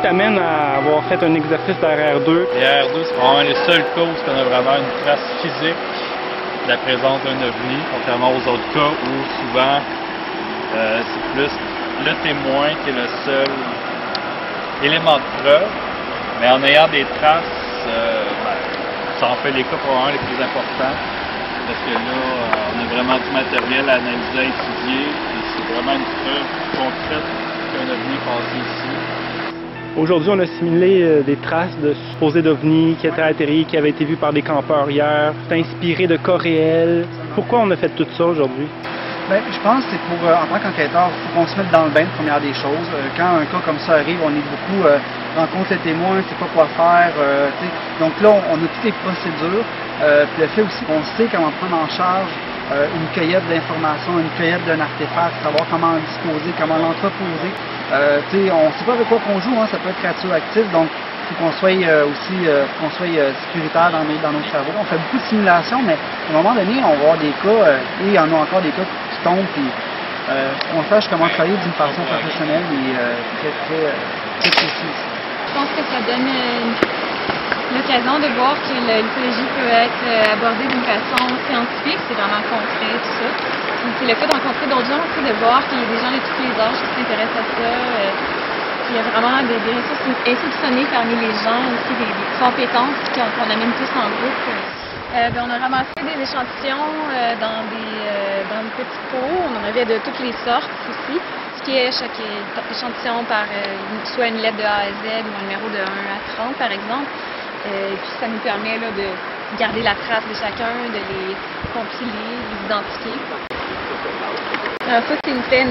t'amène à avoir fait un exercice d'RR2? Les RR2, c'est probablement les seules causes qu'on a vraiment une trace physique de la présence d'un ovni, contrairement aux autres cas où souvent c'est plus le témoin qui est le seul élément de preuve. Mais en ayant des traces, ça en fait les cas probablement les plus importants. Parce que là, on a vraiment du matériel à analyser, à étudier, et c'est vraiment une preuve concrète qu'un ovni est passé ici. Aujourd'hui, on a simulé des traces de supposés d'ovnis qui étaient atterris, qui avaient été vus par des campeurs hier. C'est inspiré de cas réels. Pourquoi on a fait tout ça aujourd'hui? Bien, je pense que c'est pour, en tant qu'enquêteur, il faut qu'on se mette dans le bain, première des choses. Quand un cas comme ça arrive, on est beaucoup rencontre les témoins, on ne sait pas quoi faire. Donc là, on a toutes les procédures. Puis le fait aussi qu'on sait comment prendre en charge une cueillette d'informations, une cueillette d'un artefact, savoir comment le disposer, comment l'entreposer. On ne sait pas avec quoi qu'on joue, hein, ça peut être radioactif, donc il faut qu'on soit aussi sécuritaire dans nos travaux. On fait beaucoup de simulations, mais à un moment donné, on va avoir des cas, et il y en a encore des cas qui tombent, puis on sache comment travailler d'une façon professionnelle et très précise. Je pense que ça donne l'occasion de voir que l'ufologie peut être abordée d'une façon scientifique, c'est vraiment concret, tout ça. C'est le fait de rencontrer d'autres gens aussi, de voir qu'il y a des gens de tous les âges qui s'intéressent à ça. Il y a vraiment des ressources insoupçonnées parmi les gens, aussi des compétences qu'on amène tous en groupe. On a ramassé des échantillons dans des petits pots. On en avait de toutes les sortes aussi. Ce qui est chaque échantillon par soit une lettre de A à Z ou un numéro de 1 à 30 par exemple. Et puis ça nous permet là, de garder la trace de chacun, de les compiler, de les identifier. Alors ça, c'était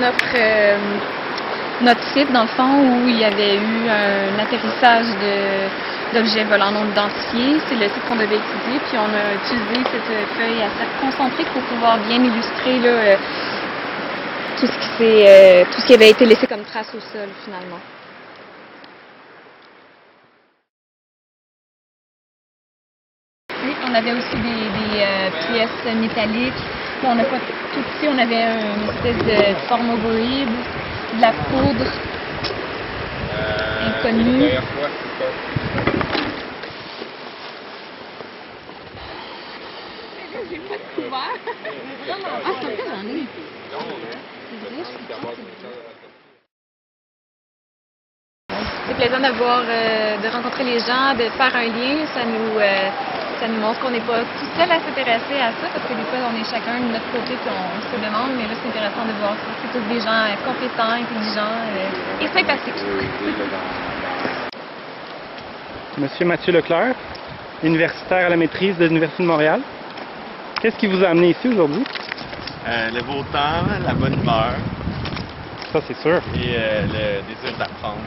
notre site, dans le fond, où il y avait eu un atterrissage d'objets volants non identifiés. C'est le site qu'on devait étudier, puis on a utilisé cette feuille à cercle concentrique pour pouvoir bien illustrer là, tout ce qui avait été laissé comme trace au sol, finalement. Oui, on avait aussi des pièces métalliques. On n'a pas tout ici, on avait une espèce de forme ovoïde, de la poudre inconnue. J'ai pas de couvert. Ah, c'est vrai, j'en ai. C'est plaisant de rencontrer les gens, de faire un lien. Ça nous montre qu'on n'est pas tout seul à s'intéresser à ça, parce que des fois, on est chacun de notre côté et on se demande, mais là, c'est intéressant de voir ça. C'est tous des gens compétents, intelligents et sympathiques. Monsieur Mathieu Leclerc, universitaire à la maîtrise de l'Université de Montréal. Qu'est-ce qui vous a amené ici aujourd'hui? Le beau temps, la bonne humeur. Ça, c'est sûr. Et le désir d'apprendre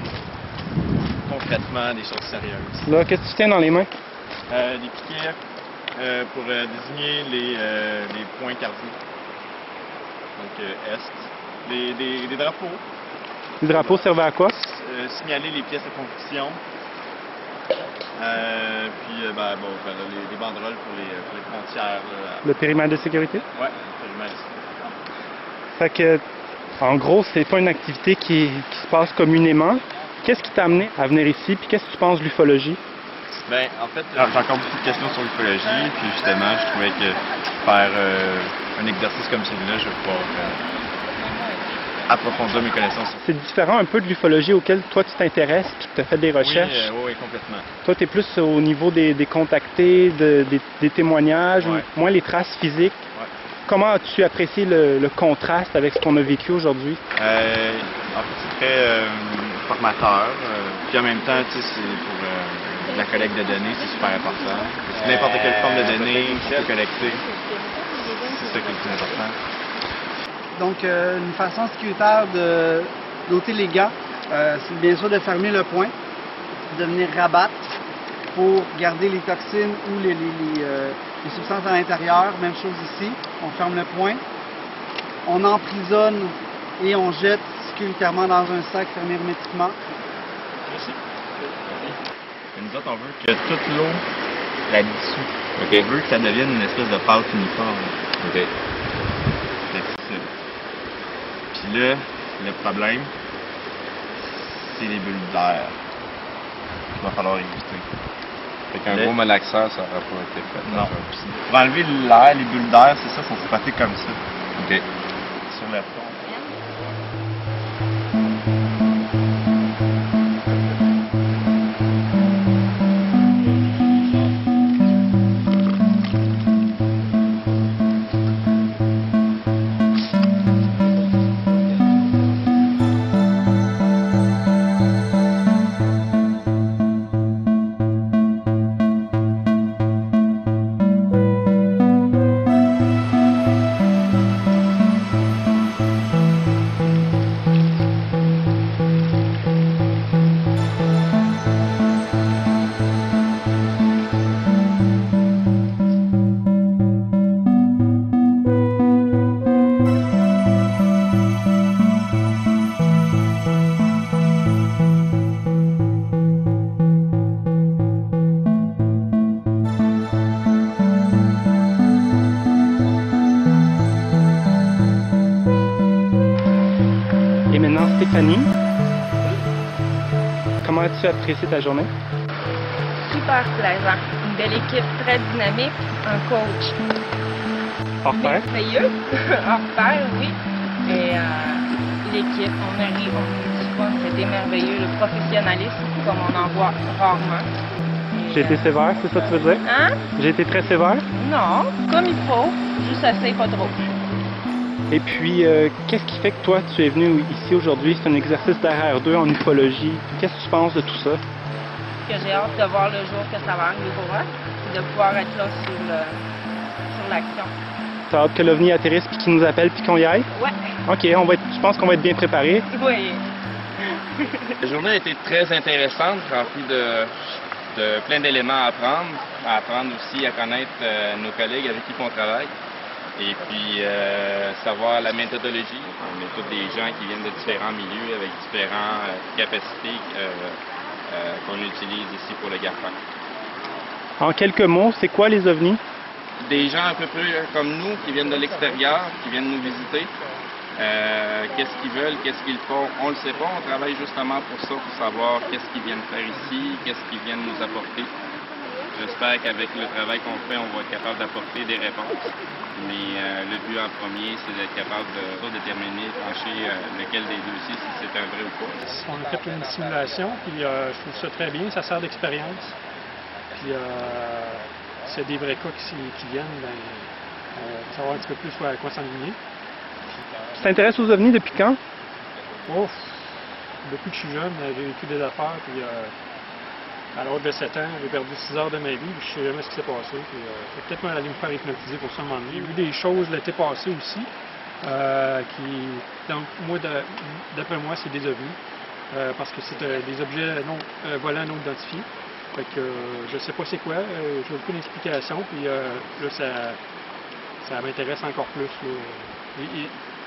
concrètement des choses sérieuses. Là, qu'est-ce que tu tiens dans les mains? Des piquets pour désigner les points cardinaux. Donc, est. Des drapeaux. Les drapeaux servaient à quoi? Signaler les pièces de construction. Puis, les banderoles pour les frontières. Là. Le périmètre de sécurité? Oui, le périmètre de sécurité. Fait que, en gros, c'est pas une activité qui se passe communément. Qu'est-ce qui t'a amené à venir ici? Puis qu'est-ce que tu penses de l'ufologie? Ben, en fait, j'ai encore beaucoup de questions sur l'ufologie. Puis justement, je trouvais que faire un exercice comme celui-là, je vais pouvoir approfondir mes connaissances. C'est différent un peu de l'ufologie auquel toi tu t'intéresses puis que tu as fait des recherches. Oui, complètement. Toi, tu es plus au niveau des contactés, des témoignages, ouais. Moins les traces physiques. Ouais. Comment as-tu apprécié le contraste avec ce qu'on a vécu aujourd'hui? En fait, c'est très formateur. Puis en même temps, tu sais, c'est pour la collecte de données, c'est super important. N'importe quelle forme de données qui peut collecter, c'est ça qui est le plus important. Donc, une façon sécuritaire d'ôter les gants, c'est bien sûr de fermer le poing, de venir rabattre pour garder les toxines ou les substances à l'intérieur. Même chose ici, on ferme le poing, on emprisonne et on jette sécuritairement dans un sac fermé hermétiquement. Nous autres, on veut que toute l'eau la dissout. Okay. On veut que ça devienne une espèce de pâte uniforme. Okay. Puis là, le problème, c'est les bulles d'air. va falloir éviter. Fait qu'un gros malaxeur, ça n'aurait pas été fait. Non. Pour enlever l'air, les bulles d'air, c'est ça, sont spotées comme ça. OK. Sur le fond. Et maintenant, Stéphanie, comment as-tu apprécié ta journée? Super plaisant. Une belle équipe très dynamique, un coach Au revoir. merveilleux, hors pair, oui. Et l'équipe, on a ri, on a eu du fun, c'était merveilleux. Le professionnalisme, comme on en voit rarement. J'ai été sévère, c'est ça que tu veux dire? Hein? J'ai été très sévère. Non, comme il faut, juste assez, pas trop. Et puis, qu'est-ce qui fait que toi, tu es venu ici aujourd'hui? C'est un exercice d'RR2 en ufologie. Qu'est-ce que tu penses de tout ça? Que j'ai hâte de voir le jour que ça va arriver pour moi, et de pouvoir être là sur l'action. T'as hâte que l'OVNI atterrisse puis qu'il nous appelle puis qu'on y aille? Ouais. OK, je pense qu'on va être bien préparés. Oui. La journée a été très intéressante, remplie de plein d'éléments à apprendre aussi à connaître nos collègues avec qui on travaille. Et puis, savoir la méthodologie. On est tous des gens qui viennent de différents milieux avec différentes capacités qu'on utilise ici pour le GAFA. En quelques mots, c'est quoi les OVNIs? Des gens un peu plus comme nous qui viennent de l'extérieur, qui viennent nous visiter. Qu'est-ce qu'ils veulent, qu'est-ce qu'ils font, on ne le sait pas. On travaille justement pour ça, pour savoir qu'est-ce qu'ils viennent faire ici, qu'est-ce qu'ils viennent nous apporter. J'espère qu'avec le travail qu'on fait, on va être capable d'apporter des réponses. Mais le but en premier, c'est d'être capable de déterminer, trancher lequel des deux si c'est un vrai ou pas. On a fait une simulation, puis je trouve ça très bien, ça sert d'expérience. Puis s'il y a des vrais cas qui viennent, ben, on va savoir un petit peu plus à quoi s'enligner. Tu t'intéresses aux OVNIs depuis quand? Oh, depuis que je suis jeune, j'ai vécu des affaires, puis à l'âge de 7 ans, j'ai perdu 6 heures de ma vie, puis je ne sais jamais ce qui s'est passé. J'ai peut-être aller me faire hypnotiser pour ça un moment donné. J'ai vu des choses l'été passé aussi, donc moi, d'après moi, c'est des OVNIs, parce que c'est des objets volants non identifiés. Fait que je sais pas c'est quoi, j'ai aucune explication, puis là, ça m'intéresse encore plus.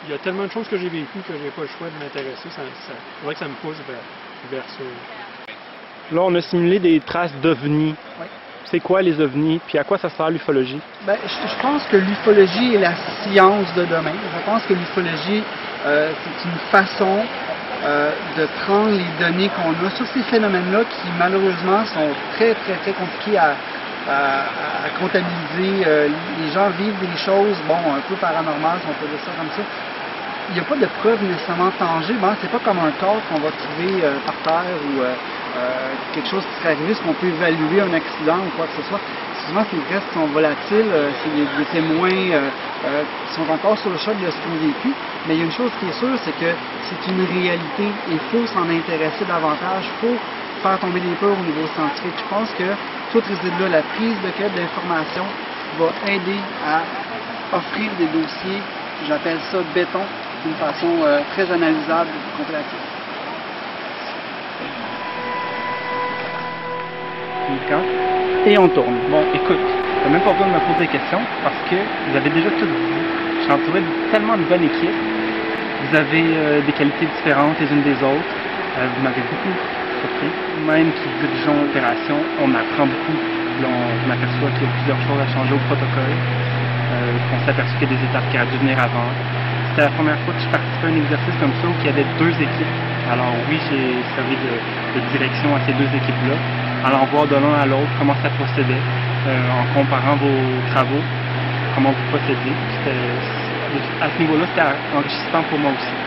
Il y a tellement de choses que j'ai vécues que j'ai pas le choix de m'intéresser. C'est vrai que ça me pousse vers ça. Là, on a simulé des traces d'OVNIs. Oui. C'est quoi les OVNIs? Puis à quoi ça sert l'ufologie? Ben, je pense que l'ufologie est la science de demain. Je pense que l'ufologie, c'est une façon de prendre les données qu'on a sur ces phénomènes-là qui, malheureusement, sont très, très, très compliqués à comptabiliser. Les gens vivent des choses, bon, un peu paranormales, si on peut dire ça comme ça. Il n'y a pas de preuves nécessairement tangibles. Hein? C'est pas comme un corps qu'on va trouver par terre ou quelque chose qui serait arrivé, ce qu'on peut évaluer un accident ou quoi que ce soit. Souvent, ces restes sont volatiles, c'est des témoins qui sont encore sur le choc de ce qu'ils ont vécu. Mais il y a une chose qui est sûre, c'est que c'est une réalité. Il faut s'en intéresser davantage. Il faut faire tomber les peurs au niveau scientifique. Je pense que tout réside là. La prise de d'information va aider à offrir des dossiers, j'appelle ça béton, d'une façon très analysable et compréhensible. Et on tourne. Bon, écoute, t'as même pas besoin de me poser des questions parce que vous avez déjà tout vu. Je suis entouré de tellement de bonne équipe. Vous avez des qualités différentes les unes des autres. Vous m'avez beaucoup surpris. Même qui dirigeons l'opération, on apprend beaucoup. Là, on aperçoit qu'il y a plusieurs choses à changer au protocole. On s'aperçoit qu'il y a des étapes qui auraient dû venir avant. C'était la première fois que je participais à un exercice comme ça où il y avait deux équipes. Alors oui, j'ai servi de direction à ces deux équipes-là. allant voir de l'un à l'autre comment ça procédait, en comparant vos travaux, comment vous procédez. À ce niveau-là, c'était enrichissant pour moi aussi.